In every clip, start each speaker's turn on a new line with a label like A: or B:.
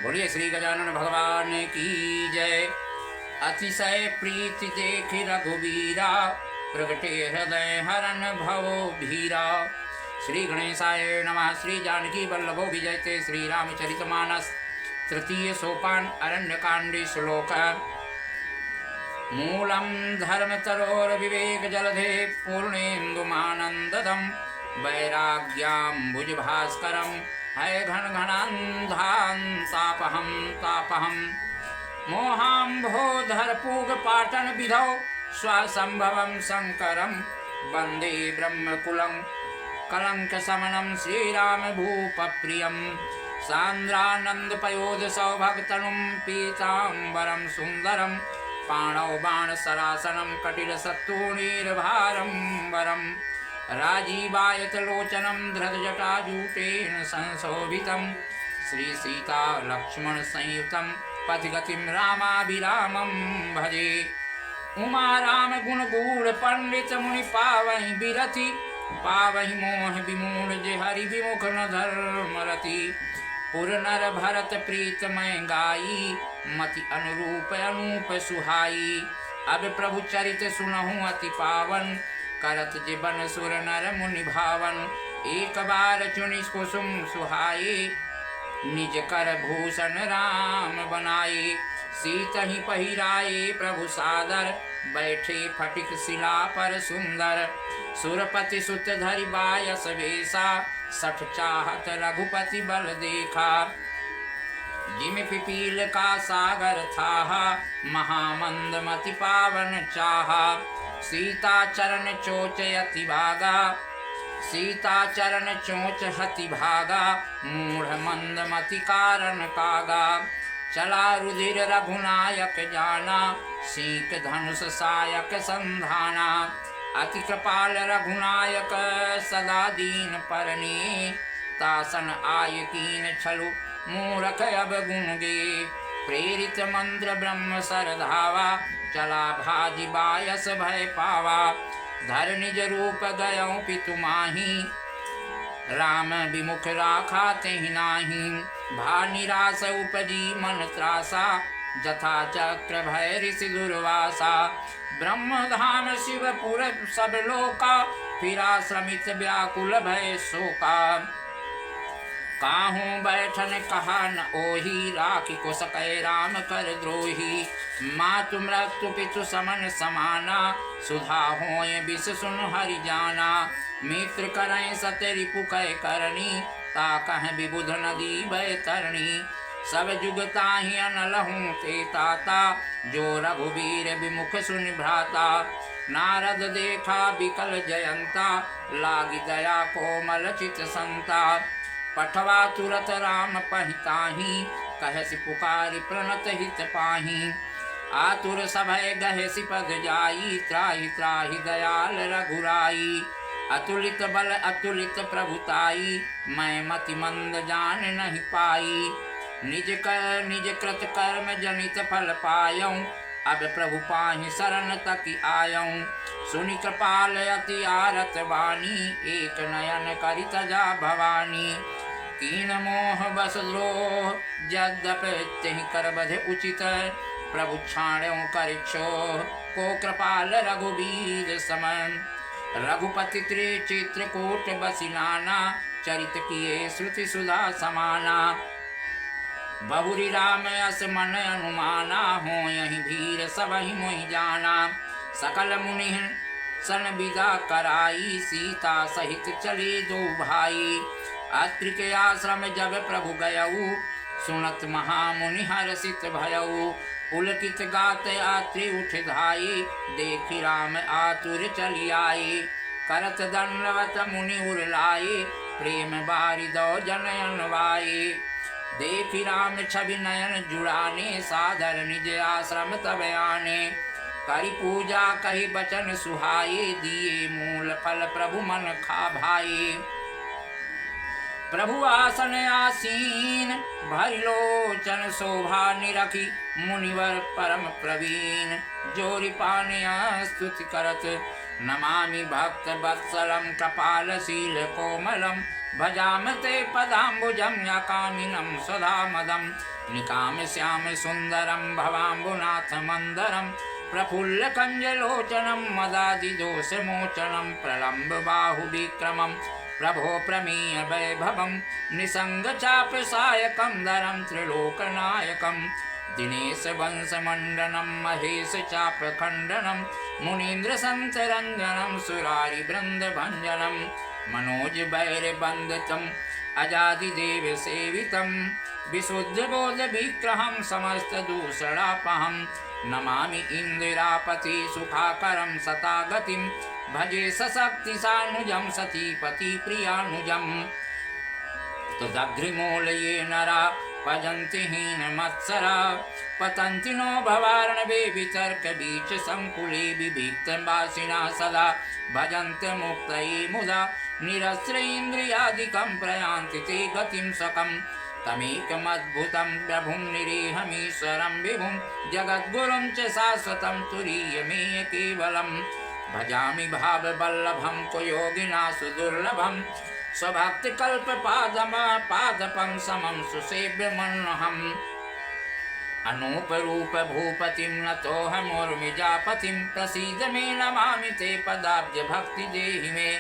A: बोलिए श्री गजानन भगवान की जय। अतिशय प्रीति देख रघुवीरा, प्रगटे हृदय हरन भवो भीरा। श्री गणेशाय नमः। श्री जानकी वल्लभो विजयते श्री रामचरितमानस। तृतीय सोपान अरण्यकांडी श्लोक। मूलम धर्मतरोर विवेक जलधे पूर्णेन्दुमानंददम वैराग्याम्बुज भास्करम है घन घनांधान तापहम तापहम। मोहाम्भोधर पूग पाटन विधौ स्वसंभवम शंकरम वंदे ब्रह्मकुलं कलंक समनम श्रीराम भूप प्रियम। सांद्रानंद पयोध सौभगतनुम पीतांबरम सुंदरम पाणौ बाण सरासनम कटिल सत्तूणीर्भारम वरम। राजीवायत लोचनम धृत जटाजूटेन संशोभितम श्री सीता लक्ष्मण संयुतम पथिगतिम रामाभिरामम भजे। उमा राम गुण गूढ़ पंडित मुनि पावहि बिरति पावहि मोह विमूढ़ जे हरि विमुख न धर्मरति। पुर नर भरत प्रीतमय गाई मति अनुरूप अनूप सुहाई। अब प्रभु चरित सुनहु अति पावन करत जीवन सुर नर मुनि भावन। एक बार चुनि कुसुम सुहाए निज कर भूषण राम बनाए। सीता ही पहिराए प्रभु सादर बैठे फटिक शिला पर सुंदर। सुरपति सुत धरि बायस वेशा सठ चाहत रघुपति बल देखा। जिम पिपील का सागर था महामंद मति पावन चाहा। सीता चरण चोच अति भागा सीता चरण चोच हति भागा। मूढ़ मंद मति कारण कागा चला रुधिर रघुनायक जाना। सीक धनुष सायक संधाना अति कृपाल रघुनायक सदा दीन परनी। तासन आय कीन छलु मूरख अब गुण गे। प्रेरित मंत्र ब्रह्म सर धावा चला भाजी बायस भय पावा। धर निज रूप गयौ पितु माही राम विमुख राखा तेहि नाही। भा निराश उपजी मन त्रासा जथा चक्र भय ऋषि दुर्वासा। ब्रह्म धाम शिवपुर सब लोका फिरा श्रमित व्याकुल भय शोका। काहू बैठन कहा न ओही राखी को सकै राम कर द्रोही। मातु मृत्यु पितु समन समाना सुधा होय विष सुन हरि जाना। मित्र करय सत रिपु कै करनी ता कह विबुध नदी भय तरणी। सब जुग ताहि अनलहूँ ते ताता जो रघुवीर विमुख सुनि भ्राता। नारद देखा बिकल जयंता लागी दया कोमल चित संता। पठवा तुरत राम पहिताही कहसि पुकारी प्रणत हित पाही। आतुर सभय गहसि पद जाई त्राहि त्राहि दयाल रघुराई। अतुलित बल अतुलित प्रभुताई मैं मति मंद जान नहीं पाई। निज कृत कर्म जनित फल पायऊँ अब प्रभु पाहि शरण तक आयऊँ। सुनि कृपाल अति आरत वाणी एक नयन करि तजा भवानी। कीन मोह बस द्रोह यद्यपि तेहि कर बधे उचित। प्रभु छाण्यों कर क्षोह को कृपाल रघुवीर समन। रघुपति चित्रकूट बसि नाना चरित किए श्रुति सुधा समाना। बहुरी राम अस मन अनुमाना हो यही भीर सबहि मोहि जाना। सकल मुनि सन विदा कराई सीता सहित चले दो भाई। अत्रि के आश्रम जब प्रभु गयऊ सुनत महामुनि हर्षित भयऊ। पुलकित गात अत्रि उठ धाई देखि राम आतुर चली आई। करत दंडवत मुनि उरलाए प्रेम बारि दो जनयन वाए। देखि राम छवि नयन जुड़ाने सादर निज आश्रम तब आने। करि पूजा कहि बचन सुहाए दिए मूल फल प्रभु मन खा भाए। प्रभु आसन आसीन भरि लोचन शोभा निरखी। मुनिवर परम प्रवीण जोरि पानिया स्तुति करत। नमामि भक्त वत्सलम कृपाल शील कोमलम भजामते पदाम्बुजं याकामिनं सदा मदं निकामस्यामि सुन्दरं भवाम्बुनाथमन्दरं प्रफुल्लकञ्जलोचनं मदादिदोषमोचनं प्रलम्बबाहुविक्रमं प्रभो प्रमीय वैभवं निसङ्गचापसायकं धरं त्रिलोकनायकं दिनेशवंशमण्डनं महेशचापखण्डनं मुनीन्द्रसन्तरञ्जनं सुरारिवृन्दभञ्जनं मनोजवैरवन्दितम् अजादिदेवसेवितं विशुद्धबोधविग्रहं समस्तदूषणापहं नमामि इन्दिरापति सुखाकरं सतागतिं भजे सशक्तिसानुजं सतीपतिप्रियानुजं तदग्रिमूलये नरा भजन्ति हीनमत्सरा पतन्ति नो भवार्णवे वितर्कबीजसङ्कुले विभीक्तवासिनः सदा भजन्तमुक्तये मुदा निरस्त्रैन्द्रियादिकं प्रयान्ति ते गतिं सकं तमेकमद्भुतं प्रभुं निरेहमीश्वरं विभुं जगद्गुरुं च शाश्वतं तुरीयमेय केवलं भजामि भाववल्लभं कुयोगिना सुदुर्लभं स्वभक्तिकल्पपादपं समं सुसेव्यमन्नहम् अनूपरूप भूपतिं नतोऽहमुर्मिजापतिं प्रसीद मे नमामि ते पदाब्ज भक्ति देहि मे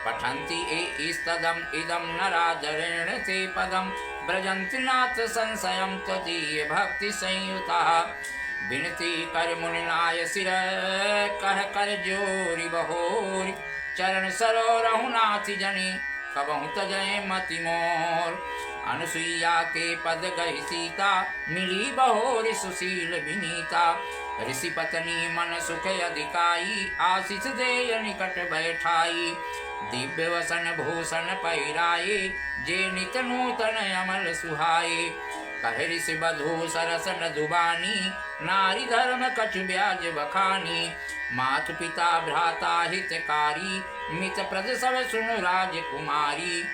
A: पठन्ति एस्तदम् इदं नरादरेण ते पदं व्रजन्ति नाथ संशयं त्वदीय भक्ति संयुतः विनती कर मुनिनाय सिर कह कर जोरि बहोरि चरण सरो रघुनाथ जनि कबहु तजय मति मोर अनुसुईया के पद गहि सीता मिली बहोरि सुशील विनीता ऋषि पत्नी मन सुख अधिकाई आशीष देय निकट बैठाई दिव्य वसन भूषण पहिराए जे नित नूतन अमल सुहाए कह ऋषि बधू सरसन दुबानी नारी धर्म कछु ब्याज बखानी मातु पिता भ्राता हितकारी मित प्रद सब सुनु राजकुमारी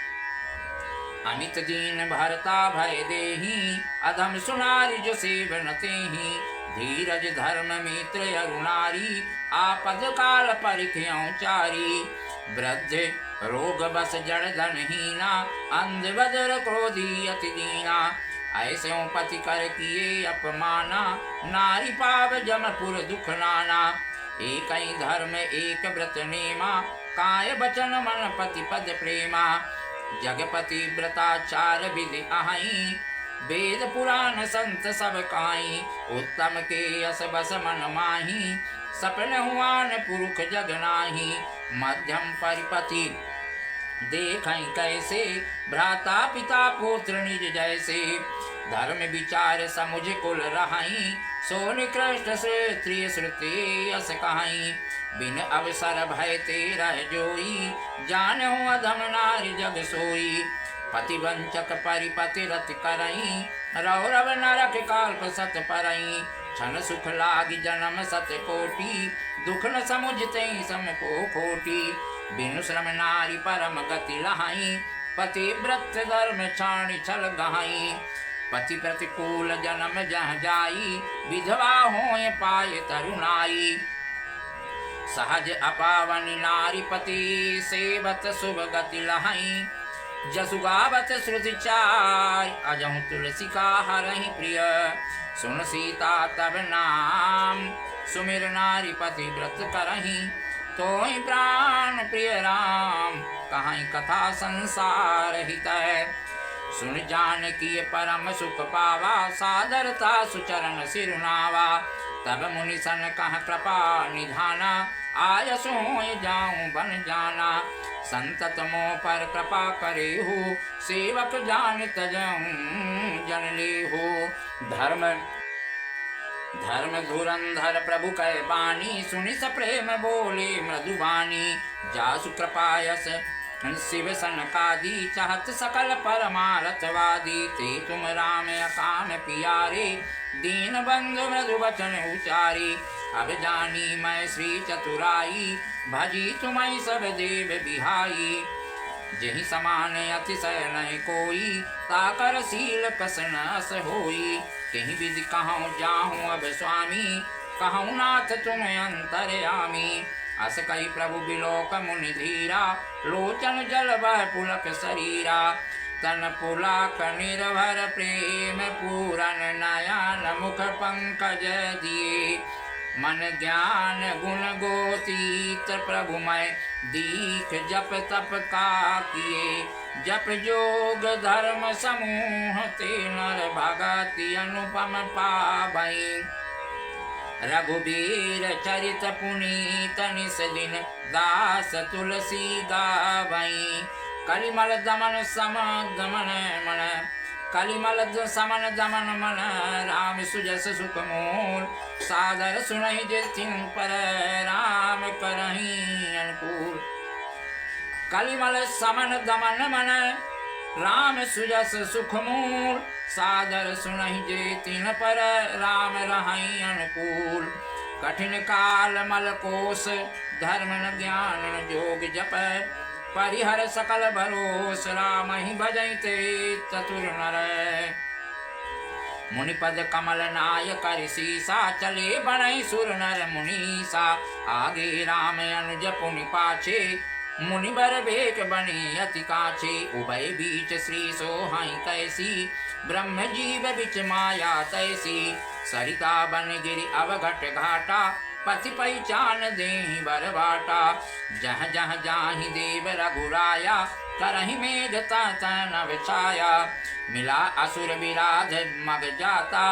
A: अमित दीन भरता भय देहि अधम सुनारी जो सेवन तेहि धीरज धर्म मित्र अरुणारी आपद काल परिख्यों चारी वृद्ध रोग बस जड़ धनहीना अंध बदर क्रोधी अति दीना ऐसे पति कर किए अपमाना नारी पाव जमपुर दुख नाना एक ही धर्म एक व्रत नेमा काय बचन मन पति पद प्रेमा जगपति व्रताचार विधि अहि वेद पुराण संत सब काई उत्तम के यस बस मन माही सपन हुआन पुरुष जग नाही मध्यम परिपति देखै कैसे भ्राता पिता पुत्र निज जैसे धर्म विचार समुझ कुल रहाई सो निकृष्ट श्रेत्रिय श्रुति यस कहाई बिन अवसर भय तेरा जोई जानहु अधम नारी जग सोई पति वंचक परिपति रति करई रौरव नरक काल्प सत परई क्षण सुख लागी जन्म सत कोटि दुख न समुझते सम को खोटी बिनु श्रम नारी परम गति लहाई पति व्रत धर्म छाणी छल गहाई पति प्रतिकूल जन्म जह जाई विधवा होय पाए तरुणाई सहज अपावनी नारी पति सेवत शुभ गति लहाई जसु गावत श्रुति चार अजहु तुलसी का हरहि प्रिय सुन सीता तब नाम सुमिर नारी पति व्रत करहि तोहि प्राण प्रिय राम कहाई कथा संसार हित सुन जान की परम सुख पावा सादरता सुचरण सिरुनावा तब मुनि सन कह कृपा निधाना आय सोय जाऊं बन जाना संतत मोह पर कृपा करे हो सेवक जान तजऊं जन ले हो धर्म धर्म धुरंधर प्रभु कै बानी सुनि स प्रेम बोले मृदुबानी जासु कृपायस शिव सनकादि चाहत सकल परमारथवादी ते तुम राम अकाम पियारे दीन बंधु मृदु वचन उचारी अब जानी मैं श्री चतुराई भजी तुम्हें सब देव बिहाई जहि समान अतिशय नहीं कोई ताकर शील कसनस होई कहीं विधि कहूँ जाहूँ अब स्वामी कहूँ नाथ तुम अंतर्यामी अस कही प्रभु बिलोक मुनि धीरा, लोचन जल बह पुलक शरीरा। तन पुलक निर्भर प्रेम पूरन, नयन मुख पंकज दिए। मन ज्ञान गुण गोतीत प्रभुमय, दीख जप तप का किए। जप जोग धर्म समूह, ते नर भगति अनुपम पावई। रघुबीर चरित पुनीत निस दिन, दास तुलसी गावई। कलिमल दमन सम दमन मन, कलिमल समन दमन मन, राम सुजस सुख मूल। सादर सुनहि जेथिन पर, राम करहि अनुकूल। कलिमल समन दमन मन, राम सुजस सुख मूल। सादर सुनहि जेतिन पर, राम रहहि अनुकूल। कठिन काल मल कोस, धर्म न ज्ञान न जोग जप। परिहर सकल भरोस, राम ही भजहि ते चतुर नर। मुनिपद कमल नाय कर सीसा, चले बनहि सुर नर मुनीसा। आगे राम अनुज पुनि पाछे, मुनिबर बेक बने अति काछे। उभय बीच श्री सोहाई कैसी, ब्रह्म जीव बिच माया तैसी। सरिता बन गिरि अवघट घाटा, पति पहचान देहि बर बाटा। जह जह जाहि देव रघुराया, करहि मेघ तन छाया। मिला असुर विराध मग जाता,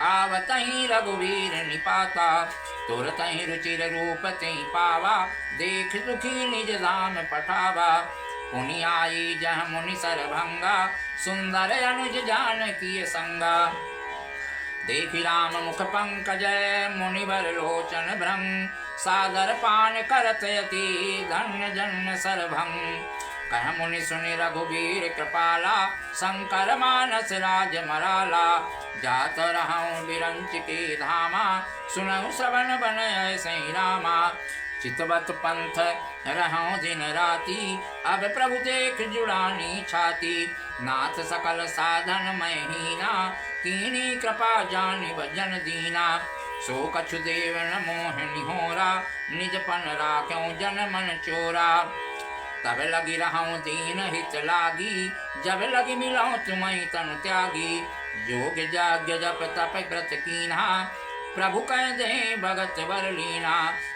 A: आवतहि रघुवीर निपाता। तुरतहि रुचिर रूप तेहि पावा, देख दुखी निज धाम पठावा। पुनि आई जह मुनि सरभंगा, सुंदर अनुज जानकी संगा। देखि राम मुख पंकज, मुनिवर लोचन भ्रंग। सादर पान करत यति, धन्य जन्म सरभंग। कह मुनि सुनि रघुबीर कृपाला, शंकर मानस राज मराला। जात रहूं बिरंच के धामा, सुनहु श्रवण बनय सई रामा। चितवत पंथ रहूं दिन राति, अब प्रभु देख जुड़ानी छाती। नाथ सकल साधन मैं हीना, कीनी कृपा जानि भजन दीना। सो कछु देव न मोह निहोरा, निज पन राख्यों जन मन चोरा। तब लगी रहूं दीन हित लागी, जब लगी मिलऊं तुम्हें तनु त्यागी। जोग जाग्य जप तप व्रत कीन्हा, प्रभु कह दे भगत बर लीना।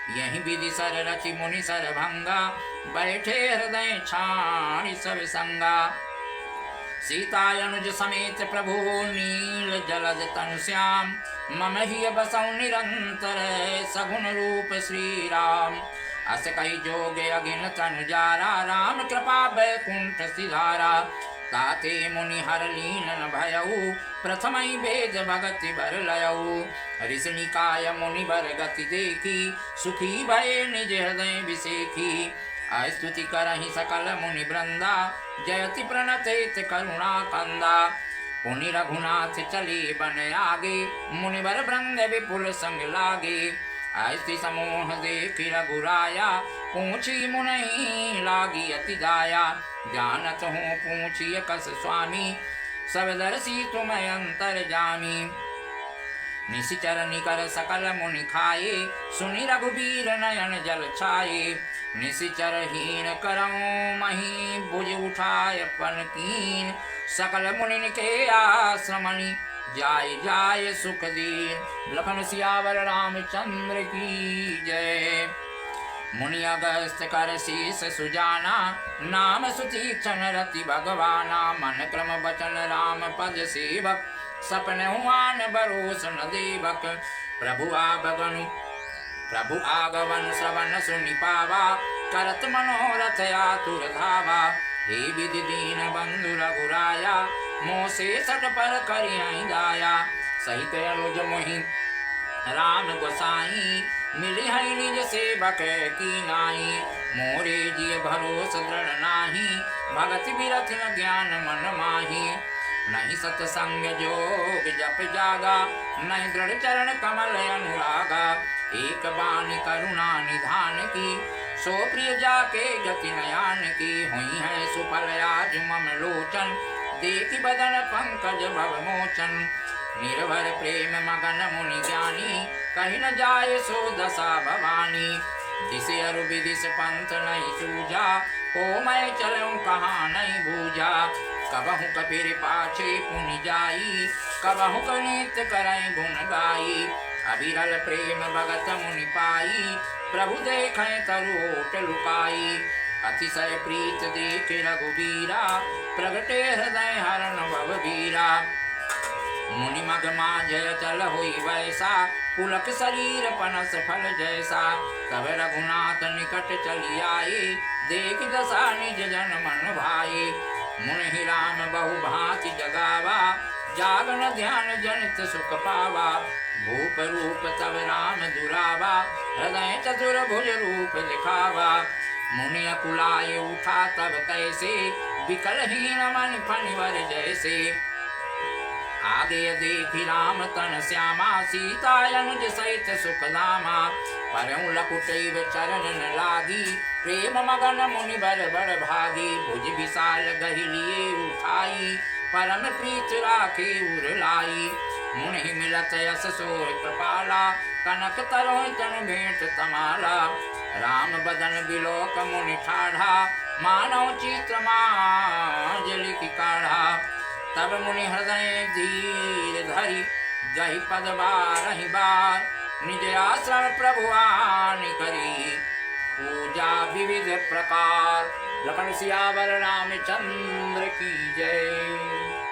A: यही विधि सर रचि मुनि सरभंगा, बैठे हृदय छाणि सब संगा। सीता अनुज समेत प्रभु, नील जलद तनु श्याम। मम हिय बसौ निरंतर, सगुन रूप श्री राम। अस कही जोग अगिन तनु जारा, राम कृपा बैकुंठ सिधारा। ताते मुनि हर लीन न भयऊ, प्रथमहि वेद भगति बर लयऊ। ऋषि निकाय मुनि बर गति देखी, सुखी भय निज हृदय विसेखी। स्तुति करहि सकल मुनि वृंदा, जयति प्रणतित करुणा कंदा। पुनि रघुनाथ चले बन आगे, मुनिवर वृंद विपुल संग लागे। ऐसी समूह देखि रघुराया, पूछी मुनि लागी अति दाया। जानत हूँ पूछिय कस स्वामी, सब दर्शी तुम अंतर जामी। निशिचर निकर सकल मुनि खाए, सुनि रघुबीर नयन जल छाए। निशिचर हीन करऊं मही, भुज उठाय पन कीन। सकल मुनि के आश्रमणि, जाय जाय सुख दीन। लखन सियावर रामचंद्र की जय। मुनि अगस्त कर शीस सुजाना, नाम सुतीक्षण रति भगवाना। मन क्रम वचन राम पद सेवक, सपन हुआन भरोस न देवक। प्रभु आगवन श्रवण सुनि पावा, करत मनोरथ आतुर धावा। हे विधि दीन बंधु रघुराया, मोह से सट पर करियहि दाया। सहित अनुज मोहि राम गोसाई, मिली है निज सेवक की नाई। मोरे जिय भरोस दृढ़ नाही, भगति बिरथ ज्ञान मन माही। नहीं सत्संग जोग जप जागा, नहीं दृढ़ चरण कमल अनुरागा। एक बानी करुणा निधान की, सो प्रिय जाके गति नयान की। हुई है सुफल आज मम लोचन, देखि बदन पंकज भव मोचन। निर्भर प्रेम मगन मुनि ज्ञानी, कहीं न जाय सो दशा भवानी। दिसे अरु विदिस पंथ नहीं सूझा, ओ मैं चलूं कहाँ नहीं बूझा। कबहु कबीर पाछे पुनि जाई, कबहु गणित करई गुण गाई। अविरल प्रेम भगत मुनि पाई, प्रभु देखें तरु ओट लुकाई। अतिशय प्रीत देख रघुबीरा, प्रगटे हृदय हरण भव बीरा। मुनि मग माझय चल हुई वैसा, पुलक शरीर पनस फल जैसा। तब रघुनाथ निकट चली आए, देख दशा निज जन मन भाए। मुनि राम बहु भांति जगावा, जागन ध्यान जनित सुख पावा। भूप रूप तब राम दुरावा, हृदय चतुर भुज रूप दिखावा। मुनि अकुलाए उठा तब कैसे, विकलहीन मन फणिवर जैसे। आगे देखी राम तन श्यामा, सीता अनुज सहित सुखधामा। परऊ लकुटैव चरण न लागी, प्रेम मगन मुनि बर बड़ भागी। भुज विशाल गहि लिए उठाई, परम प्रीत राखे उर लाई। मुनि मिलत यस सोर कृपाला, कनक तरोय तनु भेंट तमाला। राम बदन बिलोक मुनि ठाढ़ा, मानव चित्र मांजलि की काढ़ा। तब मुनि हृदय धीर धरि, गहि पद बारहि बार। निज आश्रम प्रभु आनि करी, पूजा विविध प्रकार। लखन सियावर रामचंद्र की जय।